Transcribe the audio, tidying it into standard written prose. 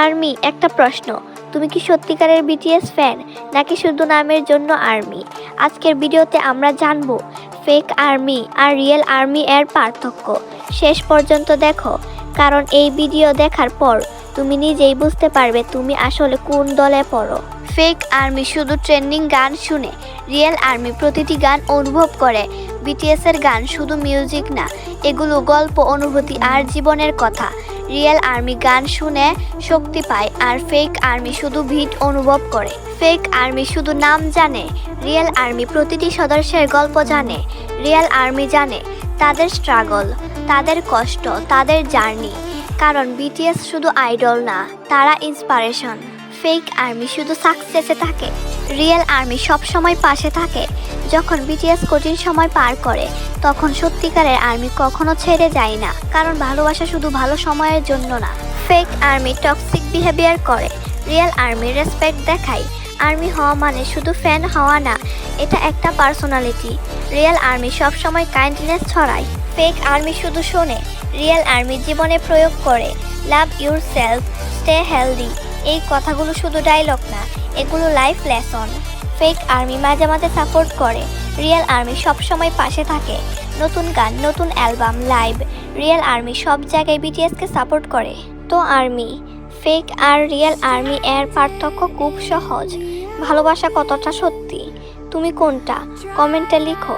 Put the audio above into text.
Army, একটা প্রশ্ন, তুমি কি সত্যিকারের বিটিএস ফ্যান নাকি শুধু নামের জন্য আর্মি? আজকের ভিডিওতে আমরা জানব ফেক আর্মি আর রিয়েল আর্মি এর পার্থক্য। শেষ পর্যন্ত দেখো, কারণ এই ভিডিও দেখার পর তুমি নিজেই বুঝতে পারবে তুমি আসলে কোন দলে পড়ো। ফেক আর্মি শুধু ট্রেন্ডিং গান শুনে, রিয়েল আর্মি প্রতিটি গান অনুভব করে। বিটিএসের গান শুধু মিউজিক না, এগুলো গল্প, অনুভূতি আর জীবনের কথা। রিয়েল আর্মি গান শুনে শক্তি পায় আর ফেক আর্মি শুধু ভিড অনুভব করে। ফেক আর্মি শুধু নাম জানে, রিয়েল আর্মি প্রতিটি সদস্যের গল্প জানে। রিয়েল আর্মি জানে তাদের স্ট্রাগল, তাদের কষ্ট, তাদের জার্নি। কারণ বিটিএস শুধু আইডল না, তারা ইন্সপিরেশন। ফেক আর্মি শুধু সাকসেসে থাকে, রিয়েল আর্মি সবসময় পাশে থাকে। যখন বিটিএস কঠিন সময় পার করে, তখন সত্যিকারের আর্মি কখনো ছেড়ে যায় না, কারণ ভালোবাসা শুধু ভালো সময়ের জন্য না। ফেক আর্মি টক্সিক বিহেভিয়ার করে, রিয়েল আর্মি রেসপেক্ট দেখায়। আর্মি হওয়া মানে শুধু ফ্যান হওয়া না, এটা একটা পার্সোনালিটি। রিয়েল আর্মি সবসময় কাইন্ডনেস ছড়ায়। ফেক আর্মি শুধু শোনে, রিয়েল আর্মি জীবনে প্রয়োগ করে। Love your self, stay healthy, এই কথাগুলো শুধু ডায়লগ না, এগুলো লাইফ লেসন। ফেক আর্মি মাঝে মাঝে সাপোর্ট করে, রিয়েল আর্মি সবসময় পাশে থাকে। নতুন গান, নতুন অ্যালবাম, লাইভ, রিয়েল আর্মি সব জায়গায় বিটিএসকে সাপোর্ট করে। তো আর্মি, ফেক আর রিয়েল আর্মি এর পার্থক্য খুব সহজ। ভালোবাসা কতটা সত্যি, তুমি কোনটা? কমেন্টে লিখো।